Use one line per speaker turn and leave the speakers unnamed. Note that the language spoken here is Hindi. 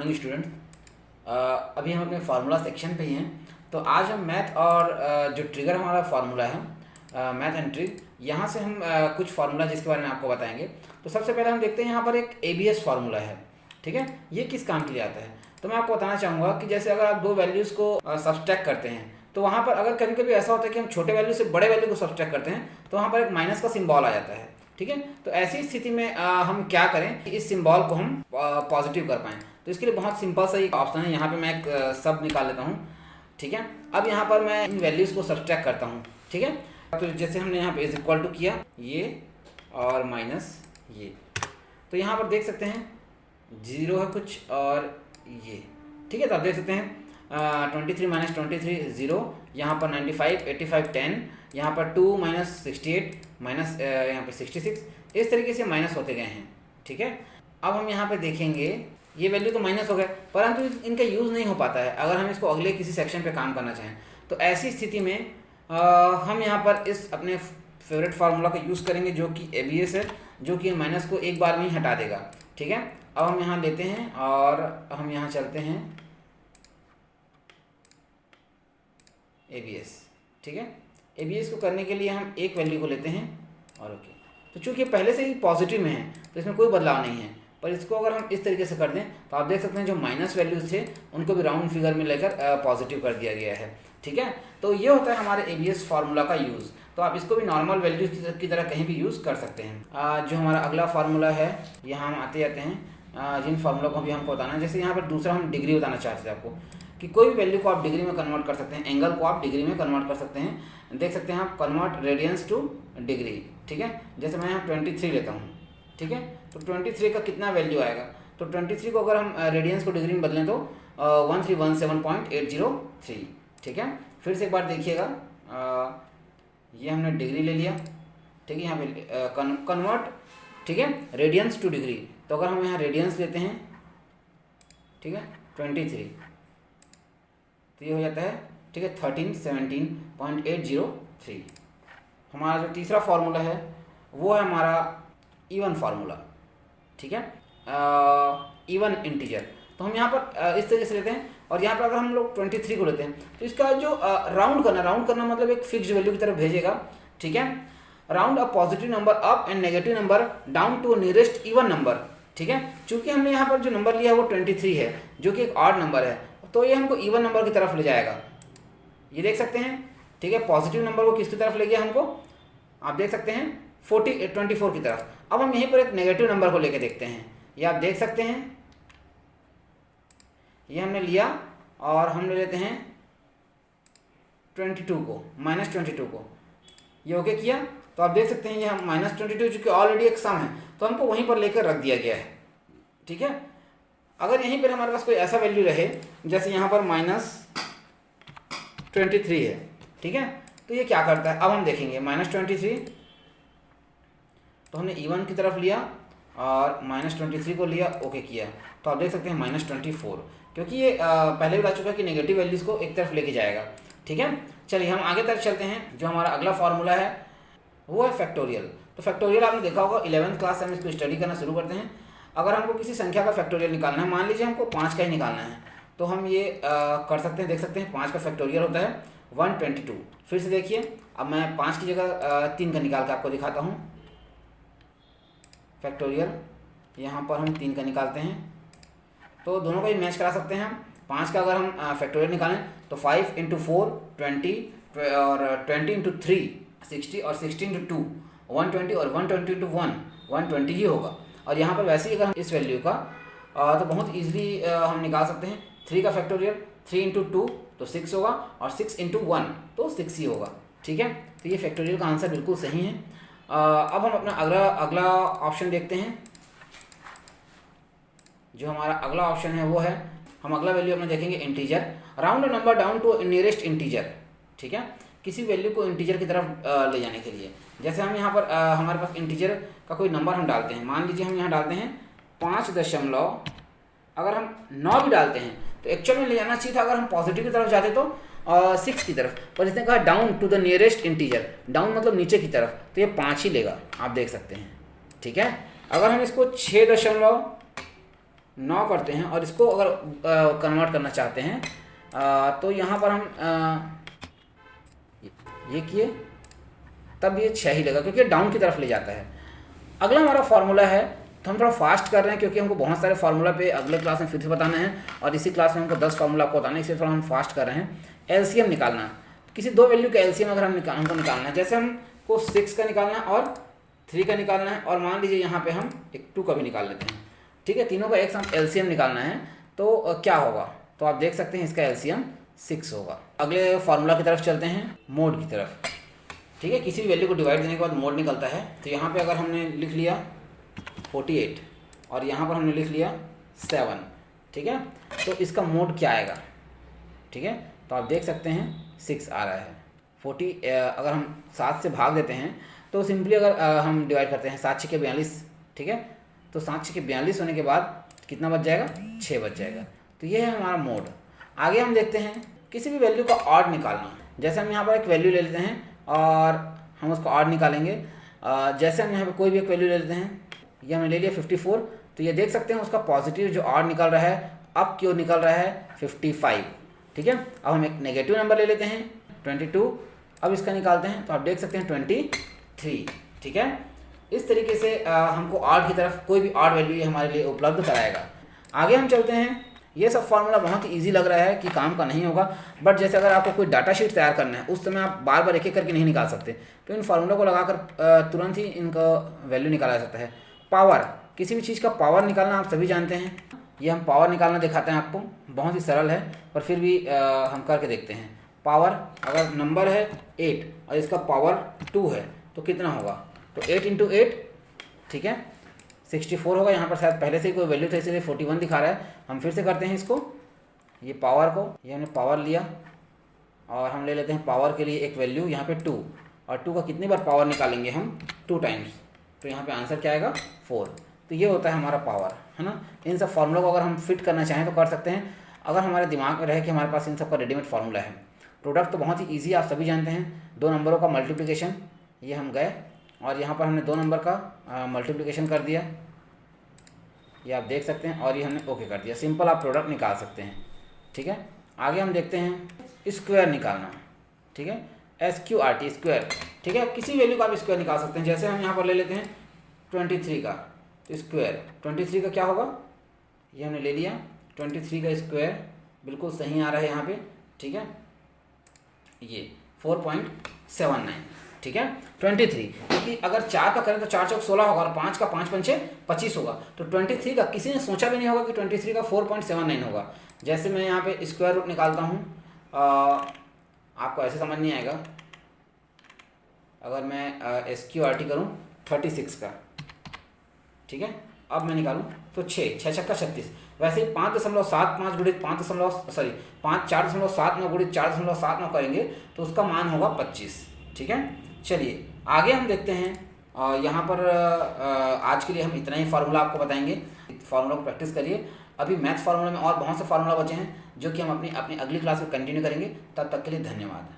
Morning student. अभी हम अपने फार्मूला सेक्शन पे ही हैं। तो आज हम मैथ और जो ट्रिगर हमारा फार्मूला है मैथ एंड ट्रिग, यहाँ से हम कुछ फार्मूला जिसके बारे में आपको बताएंगे। तो सबसे पहले हम देखते हैं यहाँ पर एक ABS फार्मूला है, ठीक है। ये किस काम के लिए आता है? तो मैं आपको बताना चाहूँगा कि जैसे अगर आप दो वैल्यूज़ को सब्सट्रैक्ट करते हैं तो वहाँ पर अगर कभी कभी ऐसा होता है कि हम छोटे वैल्यू से बड़े वैल्यू को सब्सट्रैक्ट करते हैं तो वहाँ पर एक माइनस का सिंबल आ जाता है, ठीक है। तो ऐसी स्थिति में हम क्या करें कि इस सिंबल को हम पॉजिटिव कर पाएँ। तो इसके लिए बहुत सिंपल सा एक ऑप्शन है। यहाँ पे मैं एक सब निकाल लेता हूँ, ठीक है। अब यहाँ पर मैं इन वैल्यूज़ को सब्सट्रैक्ट करता हूँ, ठीक है। तो जैसे हमने यहाँ पे इज इक्वल टू किया ये और माइनस ये, तो यहाँ पर देख सकते हैं 0 है कुछ और ये, ठीक है। तो आप देख सकते हैं 23 माइनस 23 0, यहाँ पर 95 85 10, यहाँ पर 2 माइनस 68 माइनस यहाँ पे 66, इस तरीके से माइनस होते गए हैं, ठीक है। अब हम यहाँ पे देखेंगे ये वैल्यू तो माइनस हो गए, परंतु इनका यूज़ नहीं हो पाता है अगर हम इसको अगले किसी सेक्शन पे काम करना चाहें। तो ऐसी स्थिति में हम यहाँ पर इस अपने फेवरेट फार्मूला का यूज़ करेंगे जो कि ABS है, जो कि माइनस को एक बार में ही हटा देगा, ठीक है। अब हम यहाँ लेते हैं और हम यहाँ चलते हैं ABS, ठीक है। ABS को करने के लिए हम एक वैल्यू को लेते हैं और ओके। तो चूँकि पहले से ही पॉजिटिव में है तो इसमें कोई बदलाव नहीं है, पर इसको अगर हम इस तरीके से कर दें तो आप देख सकते हैं जो माइनस वैल्यूज थे उनको भी राउंड फिगर में लेकर पॉजिटिव कर दिया गया है, ठीक है। तो ये होता है हमारे ABS फार्मूला का यूज़। तो आप इसको भी नॉर्मल वैल्यूज की तरह कहीं भी यूज़ कर सकते हैं। जो हमारा अगला फार्मूला है, यहाँ हम आते जाते हैं जिन फार्मूला को भी हमको बताना है। जैसे यहाँ पर दूसरा हम डिग्री बताना चाहते थे आपको कि कोई भी वैल्यू को आप डिग्री में कन्वर्ट कर सकते हैं, एंगल को आप डिग्री में कन्वर्ट कर सकते हैं। देख सकते हैं आप कन्वर्ट रेडियंस टू डिग्री, ठीक है। जैसे मैं यहाँ 23 लेता हूँ, ठीक है। तो 23 का कितना वैल्यू आएगा? तो 23 को अगर हम रेडियंस को डिग्री में बदलें तो 1317.803, ठीक है। फिर से एक बार देखिएगा, ये हमने डिग्री ले लिया, ठीक है। यहाँ पे कन्वर्ट, ठीक है, रेडियंस टू डिग्री। तो अगर हम यहाँ रेडियंस लेते हैं, ठीक है, 23, तो ये हो जाता है, ठीक है, 1317.803। हमारा जो तीसरा फार्मूला है वो है हमारा इवन फार्मूला, ठीक है, इवन इंटीजर। तो हम यहाँ पर इस तरीके से लेते हैं और यहाँ पर अगर हम लोग 23 को लेते हैं तो इसका जो राउंड करना मतलब एक फिक्स्ड वैल्यू की तरफ भेजेगा, ठीक है। Round a positive number up and negative number down to nearest even number, ठीक है। चूँकि हमने यहाँ पर जो नंबर लिया वो 23 है जो कि एक ऑड नंबर है, तो ये हमको इवन नंबर की तरफ ले जाएगा। ये देख सकते हैं, ठीक है। पॉजिटिव नंबर को किसकी तरफ ले गया हमको? आप देख सकते हैं 24 की तरफ। अब हम यहीं पर एक नेगेटिव नंबर को लेके देखते हैं। ये आप देख सकते हैं, ये हमने लिया और हम ले लेते हैं 22 को, -22 को। ये ओके किया तो आप देख सकते हैं ये हम -22 चूँकि ऑलरेडी एक सम है तो हमको वहीं पर लेकर रख दिया गया है, ठीक है। अगर यहीं पर हमारे पास कोई ऐसा वैल्यू रहे जैसे यहाँ पर -23 है, ठीक है, तो ये क्या करता है अब हम देखेंगे। -23 तो हमने इवन की तरफ लिया और -23 को लिया, ओके किया, तो आप देख सकते हैं -24, क्योंकि ये पहले भी बता चुका है कि नेगेटिव वैल्यूज़ को एक तरफ लेके जाएगा, ठीक है। चलिए हम आगे तक चलते हैं। जो हमारा अगला फार्मूला है वो है फैक्टोरियल। तो फैक्टोरियल आपने देखा होगा 11th क्लास से हम इसको स्टडी करना शुरू करते हैं। अगर हमको किसी संख्या का फैक्टोरियल निकालना है, मान लीजिए हमको 5 का ही निकालना है, तो हम ये कर सकते हैं। देख सकते हैं 5 का फैक्टोरियल होता है 122। फिर से देखिए, अब मैं 5 की जगह 3 का निकाल के आपको दिखाता हूँ। फैक्टोरियल यहाँ पर हम 3 का निकालते हैं तो दोनों का ही मैच करा सकते हैं हम। 5 का अगर हम फैक्टोरियल निकालें तो 5 × 4 20 और 20 × 3 60 और 16 × 2 120 और 120 × 1 120 ही होगा। और यहाँ पर वैसे ही अगर हम इस वैल्यू का तो बहुत ईजिली हम निकाल सकते हैं। 3 का फैक्टोरियल 3 × 2 तो 6 होगा और 6 × 1 तो 6 ही होगा, ठीक है। तो ये फैक्टोरियल का आंसर बिल्कुल सही है। अब हम अपना अगला ऑप्शन देखते हैं। जो हमारा अगला ऑप्शन है वो है, हम अगला वैल्यू अपना देखेंगे integer. Round a number down to nearest integer, ठीक है, किसी वैल्यू को इंटीजर की तरफ ले जाने के लिए। जैसे हम यहाँ पर हमारे पास इंटीजर का कोई नंबर हम डालते हैं, मान लीजिए हम यहाँ डालते हैं 5 अगर हम 9 भी डालते हैं तो एक्चुअल में ले जाना चाहिए था अगर हम पॉजिटिव की तरफ जाते तो 6 की तरफ, पर इसने कहा down to the nearest integer. Down मतलब नीचे की तरफ, तो ये 5 ही लेगा, आप देख सकते हैं, ठीक है। अगर हम इसको 9 करते हैं और इसको अगर कन्वर्ट करना चाहते हैं तो यहाँ पर हम ये किए तब ये 6 ही लगा, क्योंकि डाउन की तरफ ले जाता है। अगला हमारा फार्मूला है, तो हम थोड़ा फास्ट कर रहे हैं क्योंकि हमको बहुत सारे फार्मूला पे अगले क्लास में फिर से बताना है और इसी क्लास में हमको 10 फार्मूला आपको बताना है, इसलिए थोड़ा हम फास्ट कर रहे हैं। एलसीएम निकालना, किसी दो वैल्यू का एलसीएम अगर हमको निकालना है, जैसे हमको 6 का निकालना है और 3 का निकालना है, और मान लीजिए यहाँ पे हम एक 2 का भी निकाल लेते हैं, ठीक है। तीनों का एक साथ एलसीएम निकालना है तो क्या होगा, तो आप देख सकते हैं इसका एलसीएम 6 होगा। अगले फार्मूला की तरफ चलते हैं, मोड की तरफ, ठीक है। किसी भी वैल्यू को डिवाइड देने के बाद मोड निकलता है, तो यहाँ पे अगर हमने लिख लिया 48 और यहाँ पर हमने लिख लिया 7, ठीक है, तो इसका मोड क्या आएगा, ठीक है। तो आप देख सकते हैं 6 आ रहा है। 40 अगर हम 7 से भाग देते हैं तो सिंपली अगर हम डिवाइड करते हैं 7 6 के 42, ठीक है, तो 7 6 के 42 होने के बाद कितना बच जाएगा, 6 बच जाएगा। तो ये है हमारा मोड। आगे हम देखते हैं किसी भी वैल्यू का ऑड निकालना। जैसे हम यहाँ पर एक वैल्यू ले लेते हैं और हम उसका ऑड निकालेंगे। जैसे हम यहाँ पर कोई भी एक वैल्यू ले लेते हैं, ये हमने ले लिया 54, तो ये देख सकते हैं उसका पॉजिटिव जो ऑड निकल रहा है अब क्यों निकल रहा है 55, ठीक है। अब हम एक नेगेटिव नंबर ले लेते हैं 22, अब इसका निकालते हैं तो आप देख सकते हैं 23, ठीक है। इस तरीके से हमको ऑड की तरफ कोई भी ऑड वैल्यू हमारे लिए उपलब्ध कराएगा। आगे हम चलते हैं। ये सब फार्मूला बहुत ही ईजी लग रहा है कि काम का नहीं होगा, बट जैसे अगर आपको कोई डाटा शीट तैयार करना है उस समय आप बार बार एक एक करके नहीं निकाल सकते, तो इन फार्मूला को लगाकर तुरंत ही इनका वैल्यू निकाला जा सकता है। पावर, किसी भी चीज़ का पावर निकालना आप सभी जानते हैं। ये हम पावर निकालना दिखाते हैं आपको, बहुत ही सरल है पर फिर भी हम करके देखते हैं। पावर, अगर नंबर है 8 और इसका पावर 2 है तो कितना होगा, तो 8 × 8, ठीक है, 64 होगा। यहाँ पर शायद पहले से ही कोई वैल्यू था इसलिए 41 दिखा रहा है। हम फिर से करते हैं इसको, ये पावर को, ये हमने पावर लिया और हम ले लेते हैं पावर के लिए एक वैल्यू यहाँ पे 2, और 2 का कितनी बार पावर निकालेंगे हम, 2 टाइम्स, तो यहाँ पे आंसर क्या आएगा 4। तो ये होता है हमारा पावर, है ना। इन सब फार्मूला को अगर हम फिट करना चाहें तो कर सकते हैं, अगर हमारे दिमाग में रहे कि हमारे पास इन सब का रेडीमेड फार्मूला है। प्रोडक्ट तो बहुत ही ईजी आप सभी जानते हैं, 2 नंबरों का मल्टीप्लिकेशन, ये हम गए और यहाँ पर हमने 2 नंबर का मल्टीप्लिकेशन कर दिया, ये आप देख सकते हैं, और ये हमने ओके कर दिया। सिंपल आप प्रोडक्ट निकाल सकते हैं, ठीक है। आगे हम देखते हैं स्क्वायर निकालना, ठीक है, SQRT स्क्वायर, ठीक है। किसी वैल्यू का आप स्क्वायर निकाल सकते हैं। जैसे हम यहाँ पर ले लेते हैं 23 का स्क्वायर, 23 का क्या होगा, ये हमने ले लिया 23 का स्क्वायर, बिल्कुल सही आ रहा है यहाँ पे, ठीक है, ये 4.79, ठीक है। 23, क्योंकि अगर 4 का करें तो 4 चौक 16 होगा और 5 का 5 पंचे 25 होगा, तो 23 का किसी ने सोचा भी नहीं होगा कि 23 का 4.79 होगा। जैसे मैं यहाँ पे स्क्वायर रूट निकालता हूँ, आपको ऐसे समझ नहीं आएगा। अगर मैं SQRT करूँ 36 का, ठीक है, अब मैं निकालूँ तो 6 छक्का 36, वैसे ही 5.75 गुणित 4.79 गुणित 4.79 करेंगे तो उसका मान होगा 25, ठीक है। चलिए आगे हम देखते हैं। यहाँ पर आज के लिए हम इतना ही फार्मूला आपको बताएंगे, फार्मूला को प्रैक्टिस करिए। अभी मैथ फार्मूला में और बहुत से फार्मूला बचे हैं जो कि हम अपनी अगली क्लास में कंटिन्यू करेंगे। तब तक के लिए धन्यवाद।